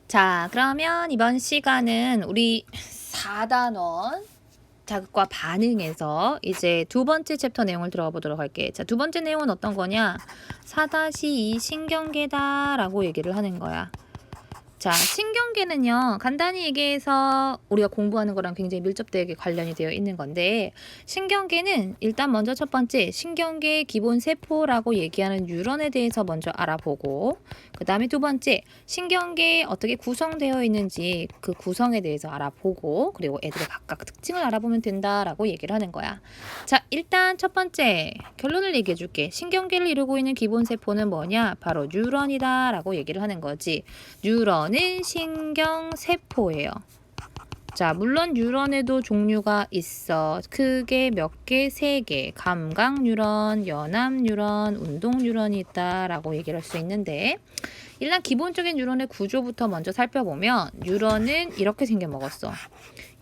자, 그러면 이번 시간은 우리 4단원 자극과 반응에서 이제 두 번째 챕터 내용을 들어가 보도록 할게. 자, 두 번째 내용은 어떤 거냐? 4-2 신경계다라고 얘기를 하는 거야. 자, 신경계는요, 간단히 얘기해서 우리가 공부하는 거랑 굉장히 밀접되게 관련이 되어 있는 건데, 신경계는 일단 먼저 첫 번째, 신경계의 기본 세포라고 얘기하는 뉴런에 대해서 먼저 알아보고, 그 다음에 두 번째, 신경계에 어떻게 구성되어 있는지 그 구성에 대해서 알아보고, 그리고 애들의 각각 특징을 알아보면 된다라고 얘기를 하는 거야. 자, 일단 첫 번째, 결론을 얘기해 줄게. 신경계를 이루고 있는 기본 세포는 뭐냐? 바로 뉴런이다라고 얘기를 하는 거지. 뉴런은 신경세포예요. 자, 물론 뉴런에도 종류가 있어. 크게 몇 개? 3개. 감각 뉴런, 연합 뉴런, 운동 뉴런이 있다라고 얘기를 할 수 있는데, 일단 기본적인 뉴런의 구조부터 먼저 살펴보면 뉴런은 이렇게 생겨 먹었어.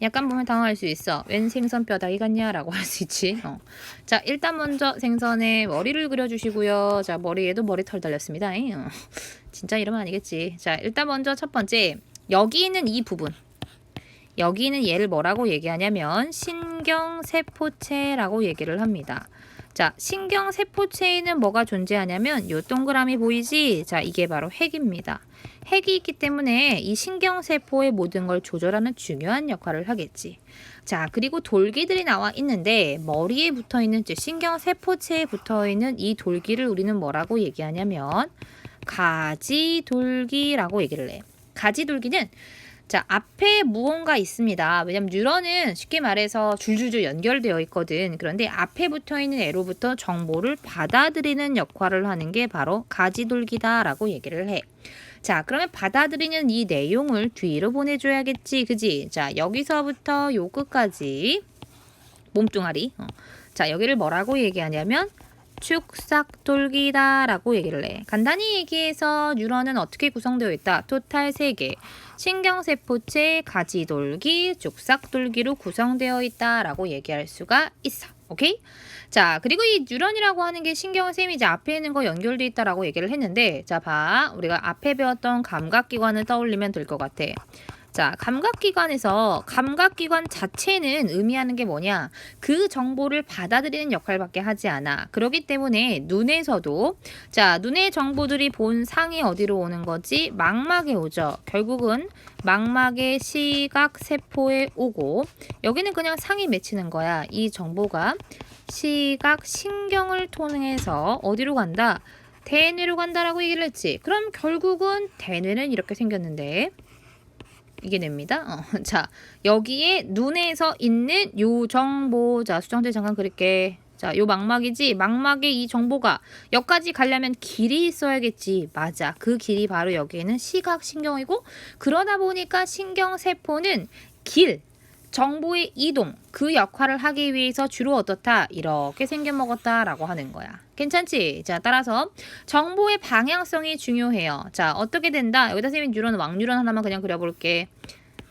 약간 보면 당황할 수 있어. 웬 생선 뼈다귀 같냐라고 할 수 있지. 자, 일단 먼저 생선의 머리를 그려주시고요. 자, 머리에도 머리털 달렸습니다. 진짜 이러면 아니겠지. 자, 일단 먼저 첫 번째, 여기 있는 이 부분. 여기는 얘를 뭐라고 얘기하냐면 신경세포체라고 얘기를 합니다. 자, 신경세포체에는 뭐가 존재하냐면 요 동그라미 보이지? 자, 이게 바로 핵입니다. 핵이 있기 때문에 이 신경세포의 모든 걸 조절하는 중요한 역할을 하겠지. 자, 그리고 돌기들이 나와 있는데 머리에 붙어있는, 즉 신경세포체에 붙어있는 이 돌기를 우리는 뭐라고 얘기하냐면 가지돌기라고 얘기를 해. 가지돌기는 자, 앞에 무언가 있습니다. 왜냐면 뉴런은 쉽게 말해서 줄줄줄 연결되어 있거든. 그런데 앞에 붙어있는 애로부터 정보를 받아들이는 역할을 하는 게 바로 가지돌기다라고 얘기를 해. 자, 그러면 받아들이는 이 내용을 뒤로 보내줘야겠지. 그지? 자, 여기서부터 요 끝까지 몸뚱아리. 자, 여기를 뭐라고 얘기하냐면 축삭돌기다라고 얘기를 해. 간단히 얘기해서 뉴런은 어떻게 구성되어 있다? 토탈 3개. 신경세포체, 가지돌기, 축삭돌기로 구성되어 있다라고 얘기할 수가 있어. 오케이? 자, 그리고 이 뉴런이라고 하는 게 신경샘이 이제 앞에 있는 거 연결돼 있다라고 얘기를 했는데, 자, 봐. 우리가 앞에 배웠던 감각기관을 떠올리면 될 것 같아. 자, 감각기관에서 감각기관 자체는 의미하는 게 뭐냐? 그 정보를 받아들이는 역할밖에 하지 않아. 그렇기 때문에 눈에서도 자, 눈의 정보들이 본 상이 어디로 오는 거지? 망막에 오죠. 결국은 망막의 시각세포에 오고 여기는 그냥 상이 맺히는 거야. 이 정보가 시각신경을 통해서 어디로 간다? 대뇌로 간다라고 얘기를 했지. 그럼 결국은 대뇌는 이렇게 생겼는데 이게 뇌입니다. 자, 여기에 눈에서 있는 요 정보. 자, 수정제 잠깐 그릴게. 자, 요 망막이지. 망막의 이 정보가 여기까지 가려면 길이 있어야겠지. 맞아. 그 길이 바로 여기에는 시각신경이고, 그러다 보니까 신경세포는 길, 정보의 이동, 그 역할을 하기 위해서 주로 어떻다? 이렇게 생겨먹었다라고 하는 거야. 괜찮지? 자, 따라서 정보의 방향성이 중요해요. 자, 어떻게 된다? 여기다 선생님 뉴런, 왕뉴런 하나만 그냥 그려볼게.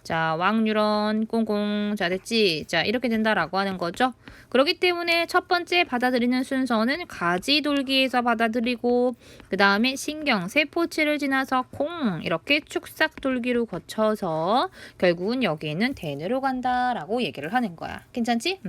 자, 왕뉴런 꽁꽁. 자, 됐지? 자, 이렇게 된다라고 하는 거죠. 그렇기 때문에 첫 번째 받아들이는 순서는 가지돌기에서 받아들이고, 그 다음에 신경세포체를 지나서 콩 이렇게 축삭돌기로 거쳐서 결국은 여기에는 대뇌로 간다라고 얘기를 하는 거야. 괜찮지?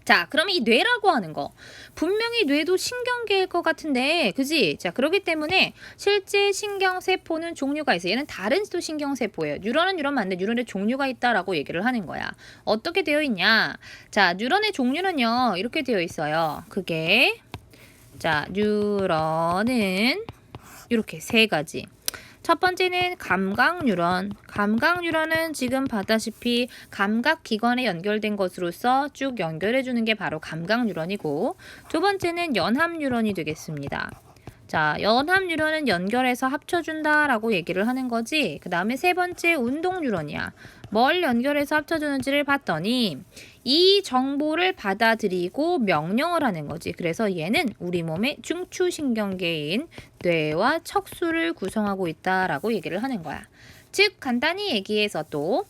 자, 그러면 이 뇌라고 하는 거 분명히 뇌도 신경계일 것 같은데, 그지? 자, 그렇기 때문에 실제 신경세포는 종류가 있어요. 얘는 다른 또 신경세포예요. 뉴런은 뉴런 맞는데 뉴런의 종류가 있다라고 얘기를 하는 거야. 어떻게 되어 있냐? 자, 뉴런의 종류는요 이렇게 되어 있어요. 그게 자, 뉴런은 이렇게 3가지. 첫 번째는 감각뉴런. 감각뉴런은 지금 봤다시피 감각기관에 연결된 것으로서 쭉 연결해주는 게 바로 감각뉴런이고, 두 번째는 연합뉴런이 되겠습니다. 자, 연합뉴런은 연결해서 합쳐준다라고 얘기를 하는 거지. 그 다음에 세 번째 운동뉴런이야. 뭘 연결해서 합쳐주는지를 봤더니 이 정보를 받아들이고 명령을 하는 거지. 그래서 얘는 우리 몸의 중추신경계인 뇌와 척수를 구성하고 있다라고 얘기를 하는 거야. 즉 간단히 얘기해서도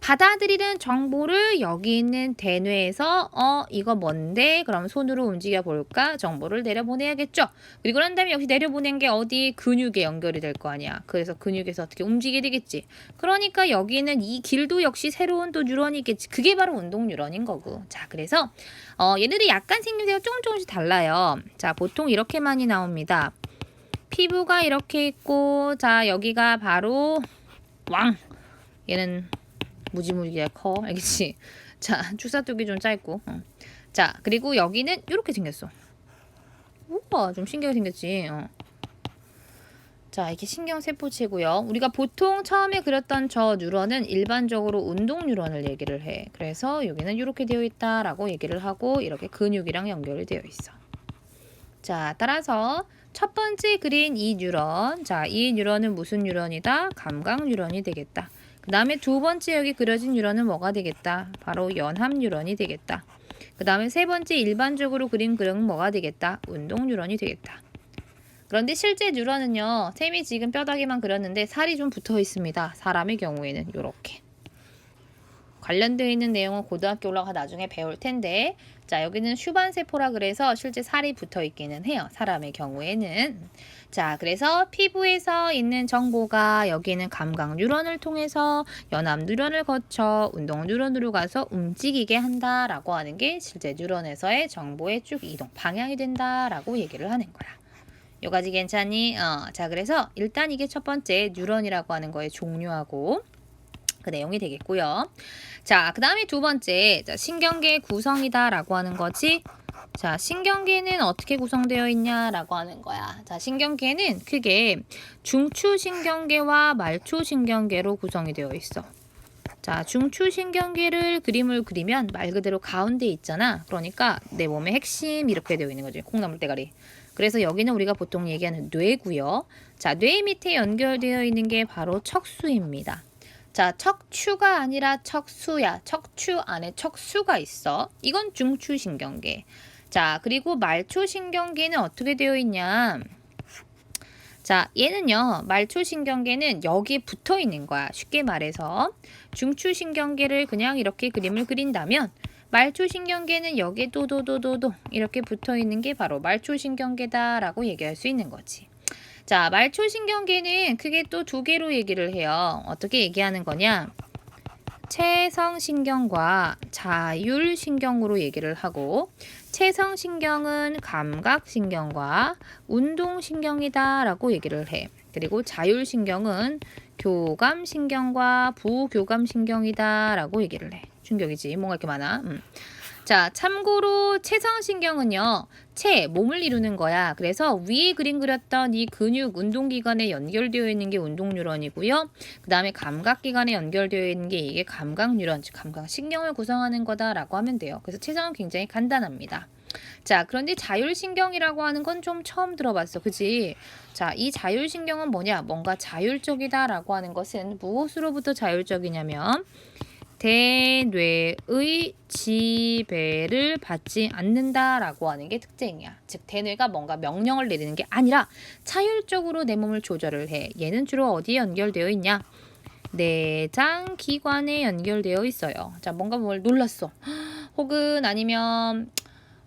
받아들이는 정보를 여기 있는 대뇌에서 이거 뭔데? 그럼 손으로 움직여 볼까? 정보를 내려보내야겠죠. 그리고 난 다음에 역시 내려보낸 게 어디? 근육에 연결이 될 거 아니야. 그래서 근육에서 어떻게 움직이게 되겠지. 그러니까 여기는 이 길도 역시 새로운 또 뉴런이겠지. 그게 바로 운동 뉴런인 거고. 자, 그래서 얘네들이 약간 생김새가 조금씩 달라요. 자, 보통 이렇게 많이 나옵니다. 피부가 이렇게 있고, 자, 여기가 바로 왕. 얘는 무지무지하게 커. 알겠지? 자, 출사뚝이 좀 짧고. 자, 그리고 여기는 이렇게 생겼어. 우와, 좀 신기하게 생겼지. 자, 이게 신경세포체고요. 우리가 보통 처음에 그렸던 저 뉴런은 일반적으로 운동 뉴런을 얘기를 해. 그래서 여기는 이렇게 되어 있다라고 얘기를 하고 이렇게 근육이랑 연결이 되어 있어. 자, 따라서 첫 번째 그린 이 뉴런. 자, 이 뉴런은 무슨 뉴런이다? 감각 뉴런이 되겠다. 그 다음에 두 번째 여기 그려진 뉴런은 뭐가 되겠다? 바로 연합 뉴런이 되겠다. 그 다음에 세 번째 일반적으로 그린 그림은 뭐가 되겠다? 운동 뉴런이 되겠다. 그런데 실제 뉴런은요, 쌤이 지금 뼈다귀만 그렸는데 살이 좀 붙어 있습니다. 사람의 경우에는 이렇게. 관련되어 있는 내용은 고등학교 올라가 나중에 배울 텐데, 자, 여기는 슈반세포라 그래서 실제 살이 붙어 있기는 해요. 사람의 경우에는. 자, 그래서 피부에서 있는 정보가 여기는 감각 뉴런을 통해서 연합 뉴런을 거쳐 운동 뉴런으로 가서 움직이게 한다라고 하는 게 실제 뉴런에서의 정보의 쭉 이동 방향이 된다라고 얘기를 하는 거야. 요 가지 괜찮니? 자, 그래서 일단 이게 첫 번째 뉴런이라고 하는 거의 종류하고 그 내용이 되겠고요. 자, 그 다음에 두 번째, 자, 신경계 구성이다라고 하는 거지. 자, 신경계는 어떻게 구성되어 있냐라고 하는 거야. 자, 신경계는 크게 중추신경계와 말초신경계로 구성이 되어 있어. 자, 중추신경계를 그림을 그리면 말 그대로 가운데 있잖아. 그러니까 내 몸의 핵심 이렇게 되어 있는 거지. 콩나물 대가리. 그래서 여기는 우리가 보통 얘기하는 뇌고요. 자, 뇌 밑에 연결되어 있는 게 바로 척수입니다. 자, 척추가 아니라 척수야. 척추 안에 척수가 있어. 이건 중추신경계. 자, 그리고 말초신경계는 어떻게 되어 있냐? 자, 얘는요, 말초신경계는 여기에 붙어 있는 거야. 쉽게 말해서 중추신경계를 그냥 이렇게 그림을 그린다면 말초신경계는 여기에 도도도도도 이렇게 붙어 있는 게 바로 말초신경계다라고 얘기할 수 있는 거지. 자, 말초신경계는 크게 또 두 개로 얘기를 해요. 어떻게 얘기하는 거냐? 체성신경과 자율신경으로 얘기를 하고, 체성신경은 감각신경과 운동신경이다라고 얘기를 해. 그리고 자율신경은 교감신경과 부교감신경이다라고 얘기를 해. 충격이지. 뭔가 이렇게 많아. 자, 참고로 체성신경은요, 몸을 이루는 거야. 그래서 위에 그림 그렸던 이 근육 운동기관에 연결되어 있는 게 운동뉴런이고요. 그 다음에 감각기관에 연결되어 있는 게 이게 감각뉴런, 즉 감각신경을 구성하는 거다라고 하면 돼요. 그래서 체성은 굉장히 간단합니다. 자, 그런데 자율신경이라고 하는 건 좀 처음 들어봤어. 그지? 자, 이 자율신경은 뭐냐? 뭔가 자율적이다라고 하는 것은 무엇으로부터 자율적이냐면 대뇌의 지배를 받지 않는다라고 하는 게 특징이야. 즉 대뇌가 뭔가 명령을 내리는 게 아니라 자율적으로 내 몸을 조절을 해. 얘는 주로 어디에 연결되어 있냐? 내장 기관에 연결되어 있어요. 자, 뭔가 뭘 놀랐어. 혹은 아니면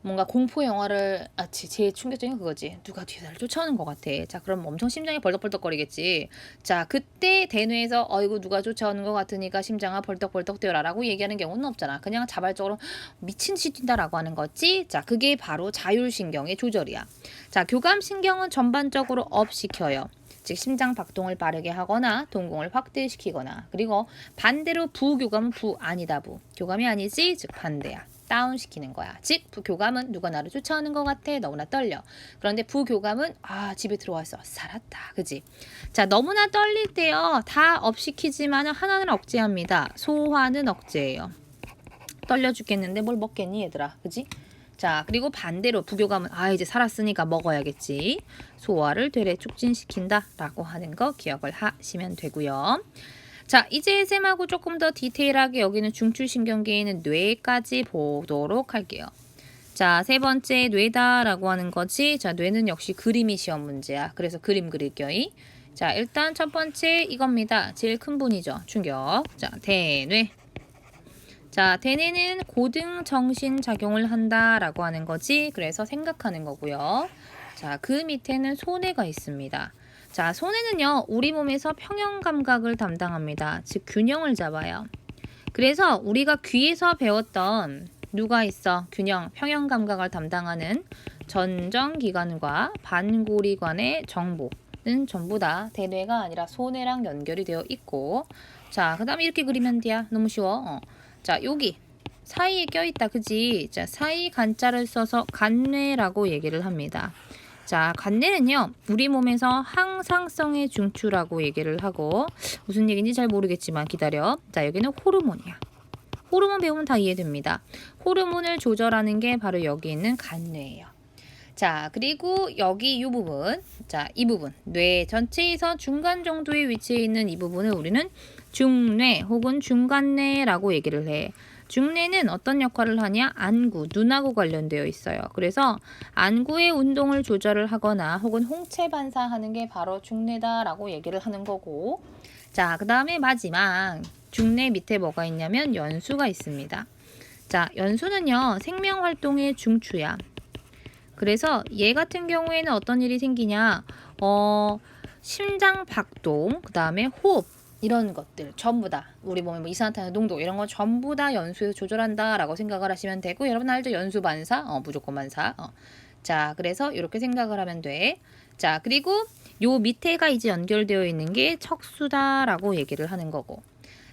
뭔가 공포 영화를 제일 충격적인 그거지. 누가 뒤에서 나를 쫓아오는 것 같아. 자, 그럼 엄청 심장이 벌떡벌떡거리겠지. 자, 그때 대뇌에서 어이구 누가 쫓아오는 것 같으니까 심장아 벌떡벌떡 뛰어라라고 얘기하는 경우는 없잖아. 그냥 자발적으로 미친 듯이 뛴다라고 하는 거지. 자, 그게 바로 자율신경의 조절이야. 자, 교감신경은 전반적으로 업시켜요. 즉 심장 박동을 빠르게 하거나 동공을 확대시키거나, 그리고 반대로 부교감은 교감이 아니지, 즉 반대야. 다운시키는 거야. 즉 부교감은 누가 나를 쫓아오는 것 같아. 너무나 떨려. 그런데 부교감은 집에 들어와서 살았다. 그지? 자, 너무나 떨릴 때요. 다 업시키지만 하나는 억제합니다. 소화는 억제예요. 떨려 죽겠는데 뭘 먹겠니 얘들아. 그지? 자, 그리고 반대로 부교감은 이제 살았으니까 먹어야겠지. 소화를 되레 촉진시킨다 라고 하는 거 기억을 하시면 되고요. 자, 이제 쌤하고 조금 더 디테일하게 여기는 중추신경계에는 뇌까지 보도록 할게요. 자, 세 번째 뇌다라고 하는 거지. 자, 뇌는 역시 그림이 시험 문제야. 그래서 그림 그릴 겨이. 자, 일단 첫 번째 이겁니다. 제일 큰 분이죠. 충격. 자, 대뇌. 자, 대뇌는 고등 정신 작용을 한다라고 하는 거지. 그래서 생각하는 거고요. 자, 그 밑에는 소뇌가 있습니다. 자, 소뇌는요, 우리 몸에서 평형 감각을 담당합니다. 즉, 균형을 잡아요. 그래서 우리가 귀에서 배웠던 누가 있어? 균형, 평형 감각을 담당하는 전정기관과 반고리관의 정보는 전부 다 대뇌가 아니라 소뇌랑 연결이 되어 있고, 자, 그 다음에 이렇게 그리면 돼야. 너무 쉬워. 자, 여기 사이에 껴있다, 그지? 자, 사이 간자를 써서 간뇌라고 얘기를 합니다. 자, 간뇌는요, 우리 몸에서 항상성의 중추라고 얘기를 하고, 무슨 얘기인지 잘 모르겠지만 기다려. 자, 여기는 호르몬이야. 호르몬 배우면 다 이해됩니다. 호르몬을 조절하는 게 바로 여기 있는 간뇌예요. 자, 그리고 여기 이 부분, 자, 이 부분, 뇌 전체에서 중간 정도에 위치해 있는 이 부분을 우리는 중뇌 혹은 중간뇌라고 얘기를 해. 중뇌는 어떤 역할을 하냐? 안구, 눈하고 관련되어 있어요. 그래서 안구의 운동을 조절을 하거나 혹은 홍채 반사하는 게 바로 중뇌다라고 얘기를 하는 거고, 자, 그 다음에 마지막 중뇌 밑에 뭐가 있냐면 연수가 있습니다. 자, 연수는요, 생명활동의 중추야. 그래서 얘 같은 경우에는 어떤 일이 생기냐, 심장 박동, 그 다음에 호흡, 이런 것들 전부 다 우리 몸에 뭐 이산화탄소 농도 이런 거 전부 다 연수에서 조절한다라고 생각을 하시면 되고, 여러분 알죠? 연수 반사, 무조건 반사. 자, 그래서 이렇게 생각을 하면 돼. 자, 그리고 요 밑에가 이제 연결되어 있는 게 척수다라고 얘기를 하는 거고.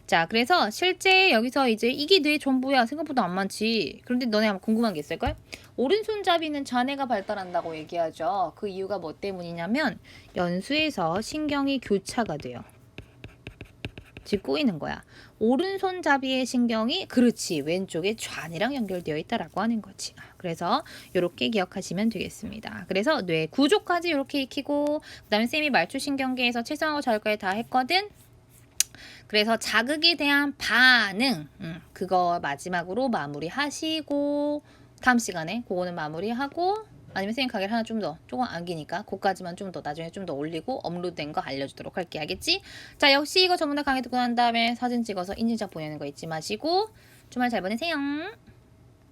자, 그래서 실제 여기서 이제 이게 뇌 전부야. 생각보다 안 많지. 그런데 너네 아마 궁금한 게 있을걸? 오른손잡이는 좌뇌가 발달한다고 얘기하죠. 그 이유가 뭐 때문이냐면 연수에서 신경이 교차가 돼요. 즉 꼬이는 거야. 오른손잡이의 신경이 그렇지 왼쪽에 좌뇌랑 연결되어 있다라고 하는 거지. 그래서 이렇게 기억하시면 되겠습니다. 그래서 뇌 구조까지 이렇게 익히고, 그다음에 쌤이 말초신경계에서 체성하고 자극까지 다 했거든. 그래서 자극에 대한 반응, 그거 마지막으로 마무리하시고, 다음 시간에 그거는 마무리하고, 아니면 쌤 가게를 하나 좀 더, 조금 안기니까 그거까지만 좀 더 나중에 좀 더 올리고 업로드된 거 알려주도록 할게. 알겠지? 자, 역시 이거 전부 다 강의 듣고 난 다음에 사진 찍어서 인증샷 보내는 거 잊지 마시고 주말 잘 보내세요.